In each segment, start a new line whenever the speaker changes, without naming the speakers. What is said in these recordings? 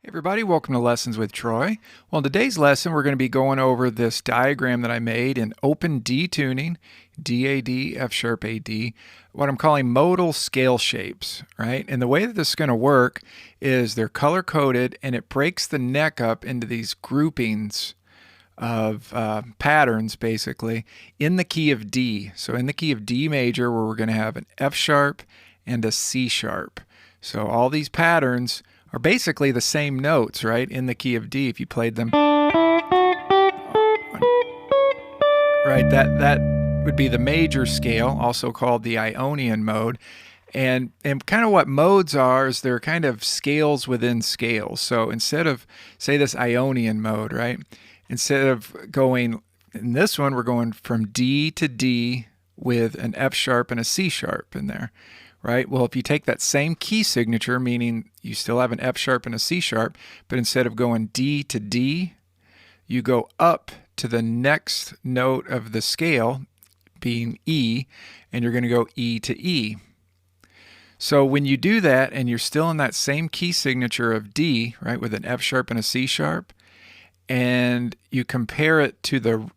Hey everybody, welcome to Lessons with Troy. Well, in today's lesson, we're going to be going over this diagram that I made in open D tuning, D-A-D, F-sharp A-D, what I'm calling modal scale shapes, right? And the way that this is going to work is they're color-coded and it breaks the neck up into these groupings of patterns, basically, in the key of D. So in the key of D major, where we're going to have an F-sharp and a C-sharp. So all these patterns are basically the same notes, right, in the key of D if you played them. Right, that would be the major scale, also called the Ionian mode. And kind of what modes are is they're kind of scales within scales. So instead of, say, this Ionian mode, right, instead of going, in this one, we're going from D to D with an F sharp and a C sharp in there. Right? Well, if you take that same key signature, meaning you still have an F sharp and a C sharp, but instead of going D to D, you go up to the next note of the scale, being E, and you're going to go E to E. So when you do that and you're still in that same key signature of D, right, with an F sharp and a C sharp, and you compare it to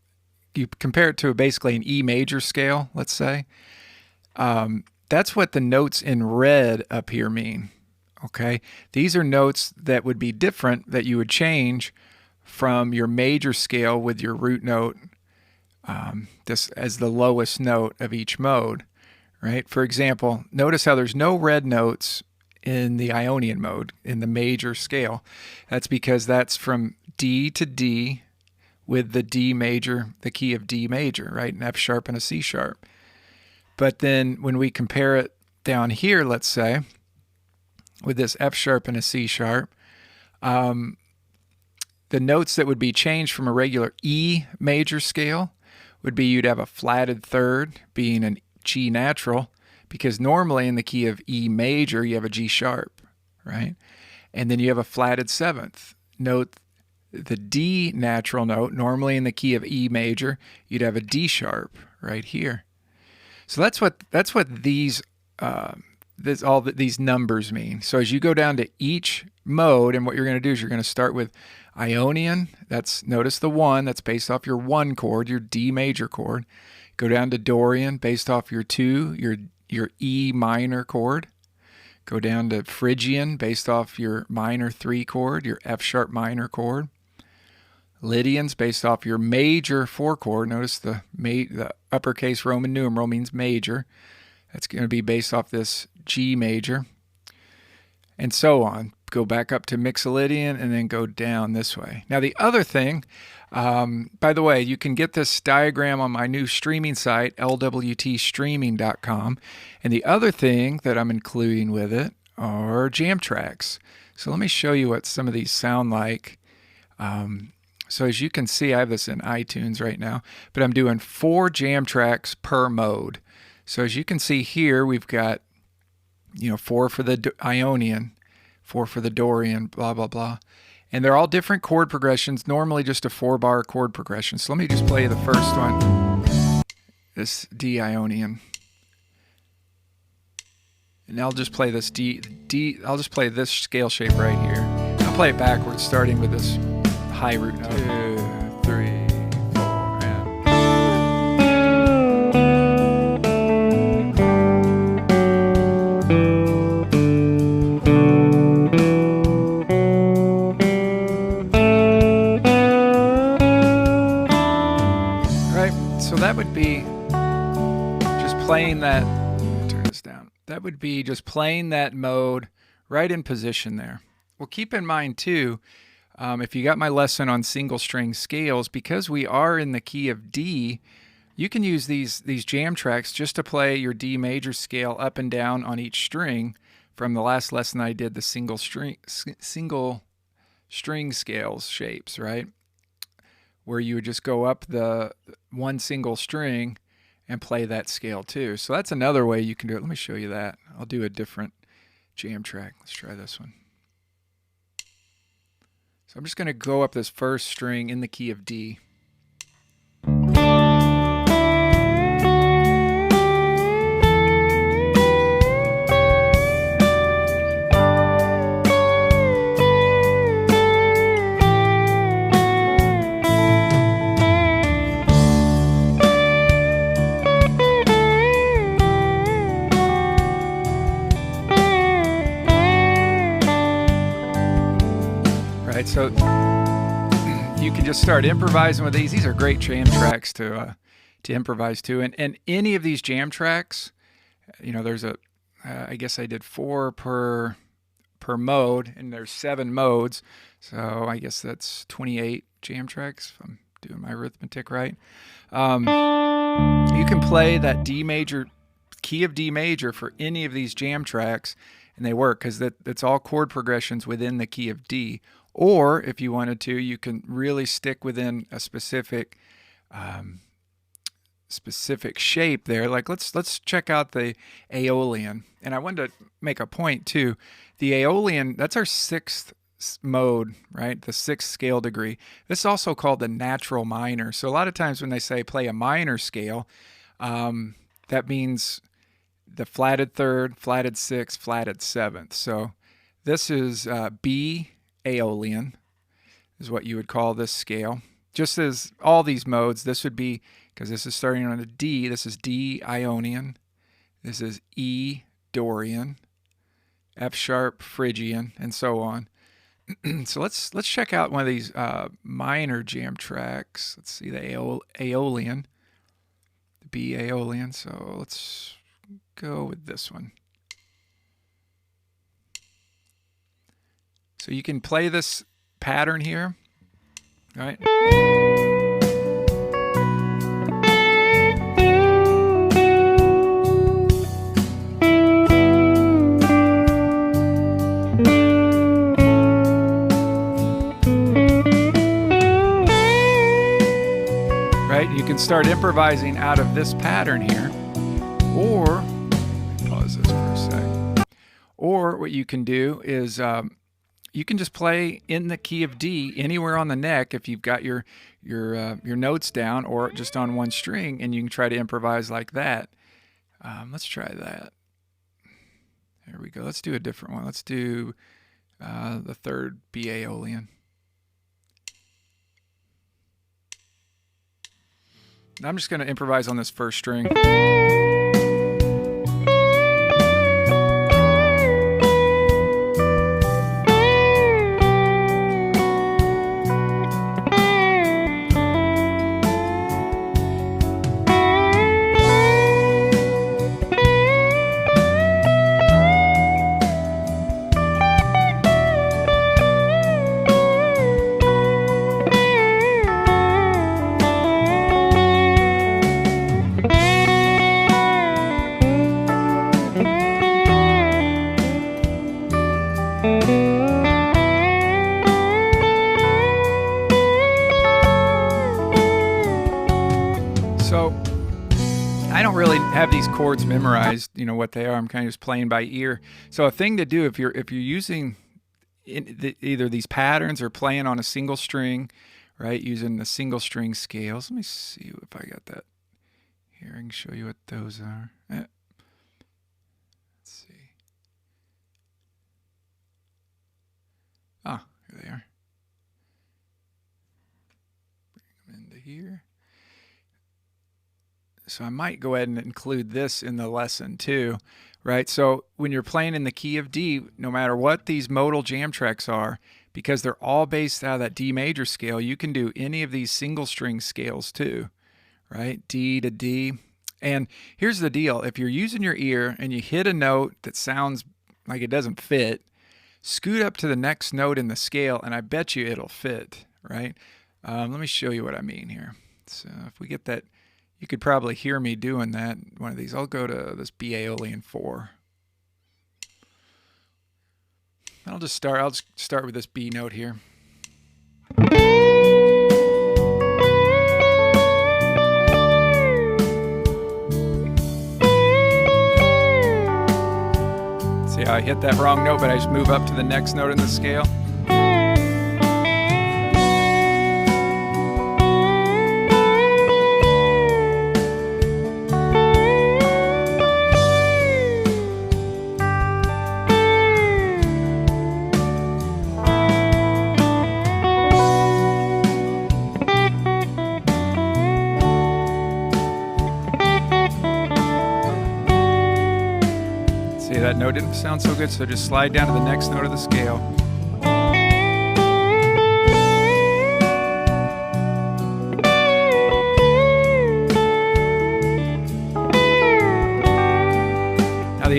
basically an E major scale, let's say, that's what the notes in red up here mean, okay? These are notes that would be different that you would change from your major scale with your root note this as the lowest note of each mode, right? For example, notice how there's no red notes in the Ionian mode, in the major scale. That's because that's from D to D with the D major, the key of D major, right? An F sharp and a C sharp. But then when we compare it down here, let's say, with this F sharp and a C sharp, the notes that would be changed from a regular E major scale would be you'd have a flatted third being an G natural, because normally in the key of E major, you have a G sharp, right? And then you have a flatted seventh. Note the D natural note, normally in the key of E major, you'd have a D sharp right here. So that's what these these numbers mean. So as you go down to each mode, and what you're going to do is you're going to start with Ionian. That's, notice the 1, that's based off your 1 chord, your D major chord. Go down to Dorian, based off your 2, your E minor chord. Go down to Phrygian, based off your minor 3 chord, your F sharp minor chord. Lydian's based off your major 4 chord. Notice the uppercase Roman numeral means major. That's going to be based off this G major. And so on. Go back up to Mixolydian and then go down this way. Now the other thing, by the way, you can get this diagram on my new streaming site, lwtstreaming.com. And the other thing that I'm including with it are jam tracks. So let me show you what some of these sound like. So as you can see, I have this in iTunes right now, but I'm doing 4 jam tracks per mode. So as you can see here, we've got, 4 for the Ionian, 4 for the Dorian, blah, blah, blah. And they're all different chord progressions, normally just a 4-bar chord progression. So let me just play the first one, this D Ionian. And I'll just play this I'll just play this scale shape right here. I'll play it backwards, starting with this high root note. 2, 3, 4, and right. So that would be just playing that. Turn this down. That would be just playing that mode right in position there. Well, keep in mind too, if you got my lesson on single string scales, because we are in the key of D, you can use these jam tracks just to play your D major scale up and down on each string. From the last lesson I did the single string scales shapes, right? Where you would just go up the one single string and play that scale too. So that's another way you can do it. Let me show you that. I'll do a different jam track. Let's try this one. So I'm just going to go up this first string in the key of D. right? So you can just start improvising with these. These are great jam tracks to improvise to. And any of these jam tracks, you know, there's I guess I did 4 per mode, and there's 7 modes. So I guess that's 28 jam tracks if I'm doing my arithmetic right. You can play that D major, key of D major for any of these jam tracks, and they work because that's all chord progressions within the key of D. Or if you wanted to, you can really stick within a specific shape there. Like let's check out the Aeolian. And I wanted to make a point too. The Aeolian, that's our 6th mode, right? The 6th scale degree. This is also called the natural minor. So a lot of times when they say play a minor scale, that means the flatted 3rd, flatted 6th, flatted 7th. So this is B Aeolian is what you would call this scale. Just as all these modes, this would be, because this is starting on a D, this is D Ionian, this is E Dorian, F sharp Phrygian, and so on. So let's check out one of these minor jam tracks. Let's see the Aeolian, the B Aeolian. So let's go with this one. So you can play this pattern here, right? Right? You can start improvising out of this pattern here, or pause this for a sec. Or what you can do is you can just play in the key of D anywhere on the neck if you've got your notes down, or just on one string, and you can try to improvise like that. Let's try that. There we go. Let's do a different one. Let's do the 3rd B Aeolian. I'm just going to improvise on this 1st string. So I don't really have these chords memorized, you know what they are. I'm kind of just playing by ear. So a thing to do if you're using either these patterns or playing on a single string, right? Using the single string scales. Let me see if I got that here. I can show you what those are. Let's see. Ah, here they are. Bring them into here. So I might go ahead and include this in the lesson too, right? So when you're playing in the key of D, no matter what these modal jam tracks are, because they're all based out of that D major scale, you can do any of these single string scales too, right? D to D. And here's the deal. If you're using your ear and you hit a note that sounds like it doesn't fit, scoot up to the next note in the scale, and I bet you it'll fit, right? Let me show you what I mean here. So if we get that, you could probably hear me doing that. One of these. I'll go to this B Aeolian 4. I'll just start with this B note here. See how I hit that wrong note, but I just move up to the next note in the scale. That note didn't sound so good, so just slide down to the next note of the scale.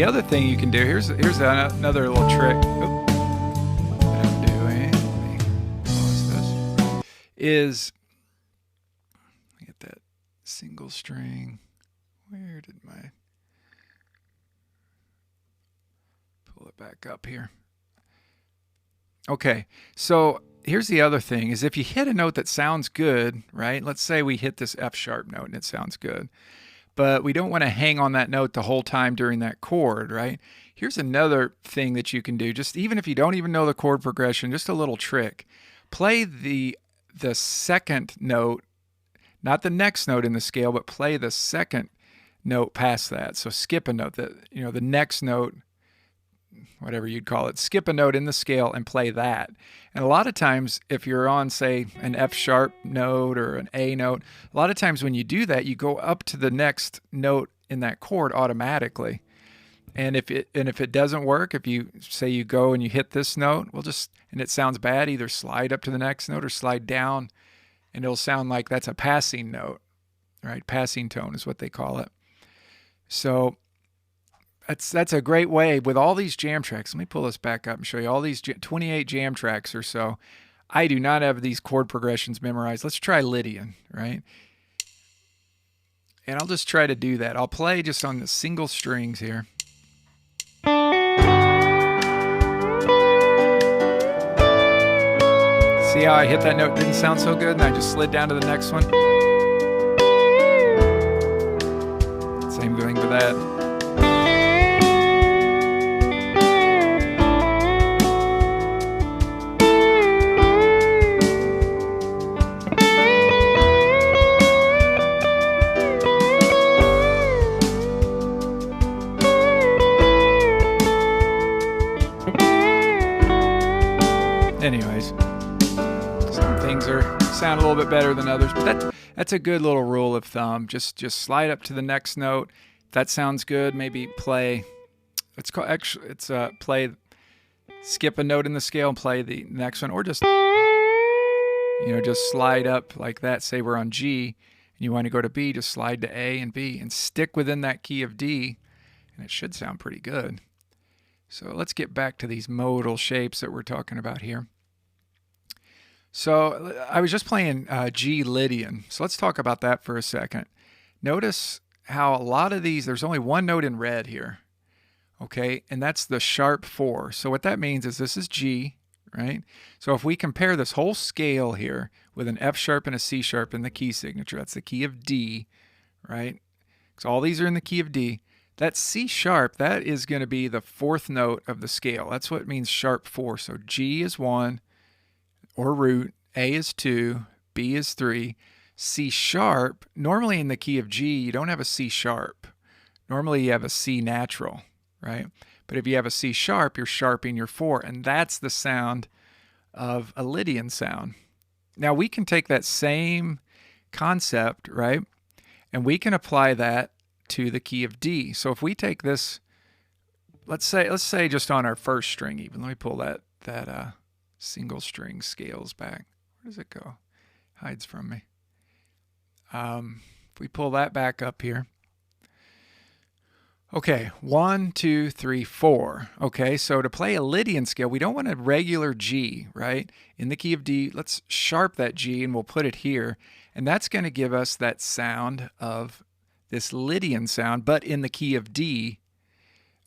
other thing you can do, here's another little trick. Oop, what I'm doing, let me pause this, is, get that single string. Where did my, pull it back up here. Okay, so here's the other thing, is if you hit a note that sounds good, right? Let's say we hit this F sharp note and it sounds good, but we don't want to hang on that note the whole time during that chord, right? Here's another thing that you can do, just even if you don't even know the chord progression, just a little trick. Play the second note, not the next note in the scale, but play the second note past that. So skip a note, the next note, whatever you'd call it, skip a note in the scale and play that. And a lot of times, if you're on, say, an F sharp note or an A note, a lot of times when you do that, you go up to the next note in that chord automatically. And if it doesn't work, if you say you go and you hit this note, and it sounds bad, either slide up to the next note or slide down, and it'll sound like that's a passing note, right? Passing tone is what they call it. So that's a great way with all these jam tracks. Let me pull this back up and show you all these 28 jam tracks or so. I do not have these chord progressions memorized. Let's try Lydian, right? And I'll just try to do that. I'll play just on the single strings here. See how I hit that note, didn't sound so good, and I just slid down to the next one? Same thing with that. Anyways, some things sound a little bit better than others, but that's a good little rule of thumb. Just slide up to the next note. If that sounds good, maybe play. Play. Skip a note in the scale and play the next one, or just slide up like that. Say we're on G, and you want to go to B, just slide to A and B, and stick within that key of D, and it should sound pretty good. So let's get back to these modal shapes that we're talking about here. So I was just playing G Lydian. So let's talk about that for a second. Notice how a lot of these, there's only one note in red here. Okay, and that's the sharp 4. So what that means is this is G, right? So if we compare this whole scale here with an F sharp and a C sharp in the key signature, that's the key of D, right? Because all these are in the key of D. That C sharp, that is going to be the 4th note of the scale. That's what means sharp 4. So G is 1, or root, A is 2, B is 3. C sharp, normally in the key of G, you don't have a C sharp. Normally you have a C natural, right? But if you have a C sharp, you're sharping your 4, and that's the sound of a Lydian sound. Now we can take that same concept, right? And we can apply that to the key of D. So if we take this, let's say just on our first string even. Let me pull that single string scales back. Where does it go? Hides from me. If we pull that back up here. Okay, 1, 2, 3, 4. Okay, so to play a Lydian scale, we don't want a regular G, right? In the key of D, let's sharp that G and we'll put it here. And that's going to give us that sound of this Lydian sound, but in the key of D,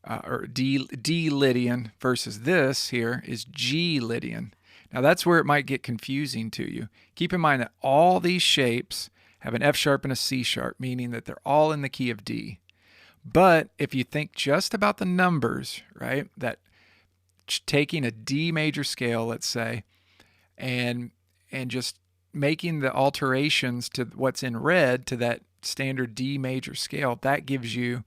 or D Lydian, versus this here is G Lydian. Now that's where it might get confusing to you. Keep in mind that all these shapes have an F sharp and a C sharp, meaning that they're all in the key of D. But if you think just about the numbers, right, that taking a D major scale, let's say, and just making the alterations to what's in red to that standard D major scale, that gives you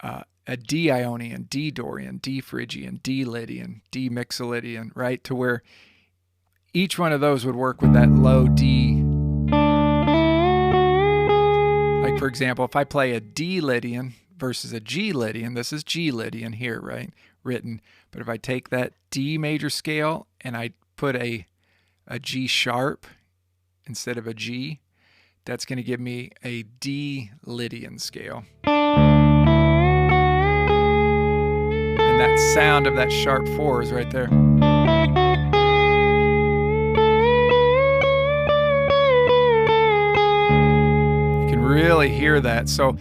a D Ionian, D Dorian, D Phrygian, D Lydian, D Mixolydian, right? To where each one of those would work with that low D. Like for example, if I play a D Lydian versus a G Lydian, this is G Lydian here, right? Written. But if I take that D major scale and I put a G sharp instead of a G, that's going to give me a D Lydian scale. And that sound of that sharp 4 is right there. You can really hear that. So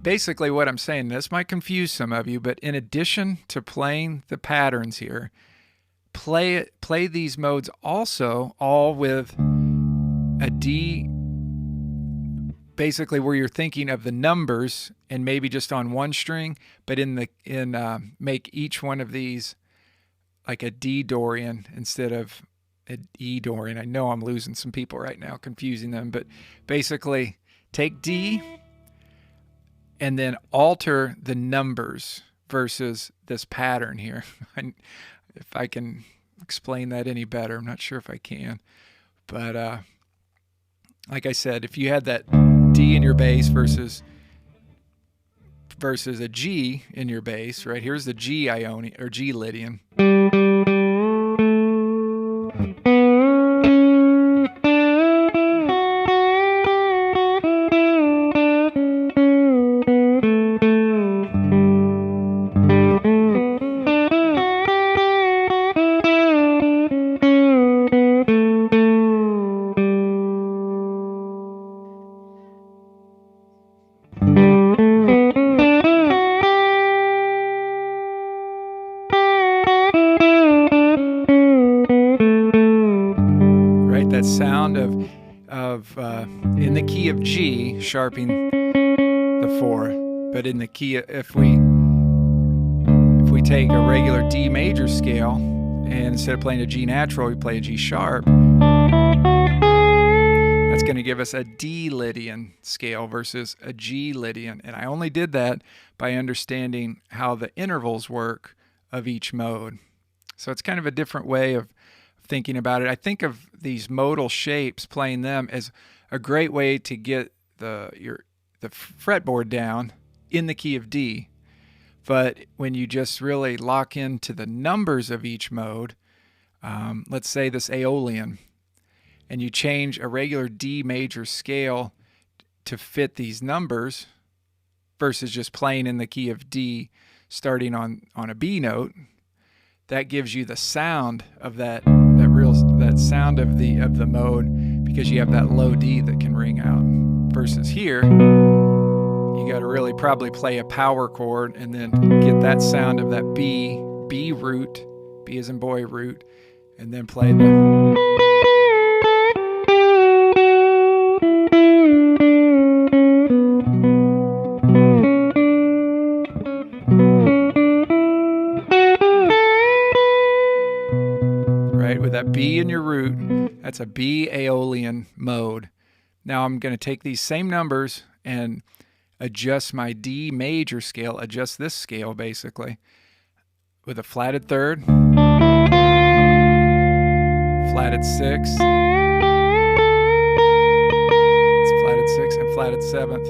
basically what I'm saying, this might confuse some of you, but in addition to playing the patterns here, play these modes also all with a D, basically where you're thinking of the numbers and maybe just on one string, but make each one of these like a D Dorian instead of an E Dorian. I know I'm losing some people right now, confusing them, but basically take D and then alter the numbers versus this pattern here. If I can explain that any better, I'm not sure if I can, but like I said, if you had that D in your bass versus a G in your bass, right? Here's the G Ionian or G Lydian. That sound of in the key of G, sharping the 4, but in the key, if we take a regular D major scale and instead of playing a G natural, we play a G sharp, that's going to give us a D Lydian scale versus a G Lydian. And I only did that by understanding how the intervals work of each mode. So it's kind of a different way of thinking about it. I think of these modal shapes, playing them as a great way to get the fretboard down in the key of D. But when you just really lock into the numbers of each mode, let's say this Aeolian, and you change a regular D major scale to fit these numbers versus just playing in the key of D starting on a B note, that gives you the sound of that sound of the mode, because you have that low D that can ring out. Versus here, you got to really probably play a power chord and then get that sound of that B root, B as in boy root, and then play the. With that B in your root, that's a B Aeolian mode. Now I'm going to take these same numbers and adjust my D major scale, adjust this scale basically, with a flatted third, flatted 6, it's flatted 6 and flatted 7th.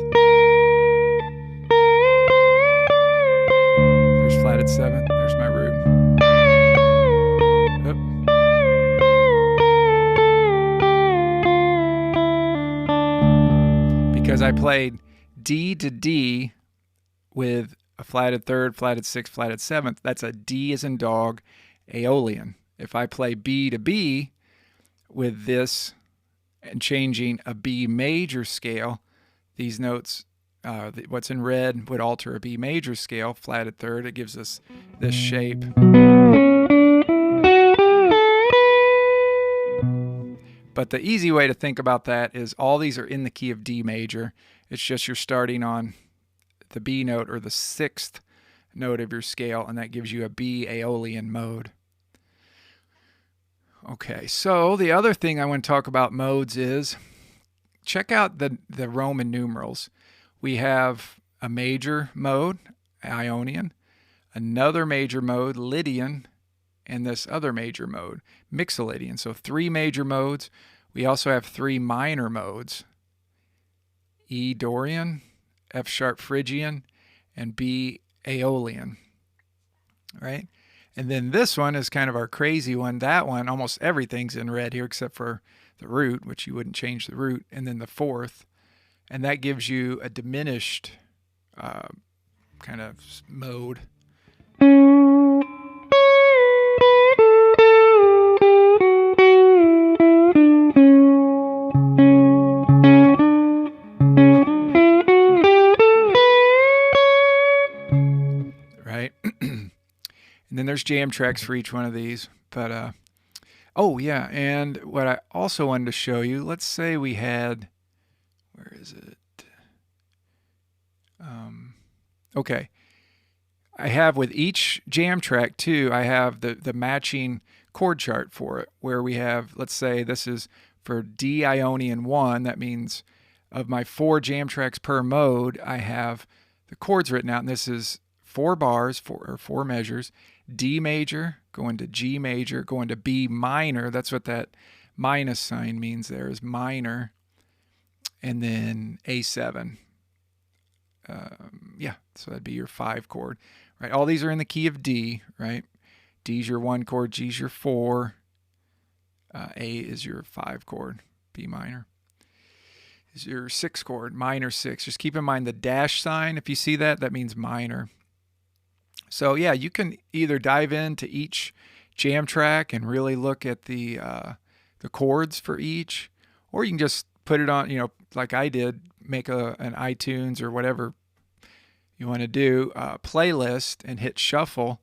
There's flatted 7th, there's my root. Because I played D to D with a flatted third, flatted 6th, flatted 7th, that's a D as in dog Aeolian. If I play B to B with this and changing a B major scale, these notes, what's in red would alter a B major scale, flatted third, it gives us this shape. But the easy way to think about that is all these are in the key of D major. It's just you're starting on the B note or the 6th note of your scale, and that gives you a B Aeolian mode. Okay, so the other thing I want to talk about modes is check out the Roman numerals. We have a major mode, Ionian, another major mode, Lydian, and this other major mode, Mixolydian. So 3 major modes. We also have 3 minor modes, E Dorian, F sharp Phrygian, and B Aeolian, right? And then this one is kind of our crazy one. That one, almost everything's in red here except for the root, which you wouldn't change the root, and then the 4th. And that gives you a diminished kind of mode. there's jam tracks for each one of these. But oh yeah, and what I also wanted to show you, let's say we had, where is it? Okay, I have with each jam track too, I have the matching chord chart for it, where we have, let's say this is for D Ionian 1, that means of my 4 jam tracks per mode, I have the chords written out, and this is 4 bars, 4 measures, D major, going to G major, going to B minor, that's what that minus sign means there, is minor, and then A7. Yeah, so that'd be your 5 chord, right? All these are in the key of D, right? D's your 1 chord, G's your 4, A is your 5 chord, B minor is your 6 chord, minor 6. Just keep in mind the dash sign. If you see that, that means minor. So yeah, you can either dive into each jam track and really look at the chords for each, or you can just put it on, like I did, make an iTunes or whatever you want to do playlist and hit shuffle,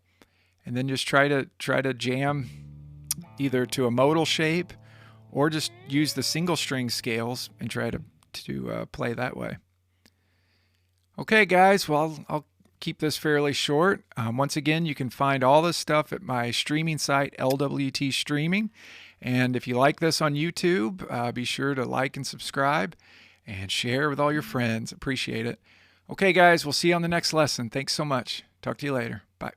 and then just try to jam either to a modal shape or just use the single string scales and try to play that way. Okay, guys, well, I'll keep this fairly short. Once again, you can find all this stuff at my streaming site, LWT Streaming. And if you like this on YouTube, be sure to like and subscribe and share with all your friends. Appreciate it. Okay, guys, we'll see you on the next lesson. Thanks so much. Talk to you later. Bye.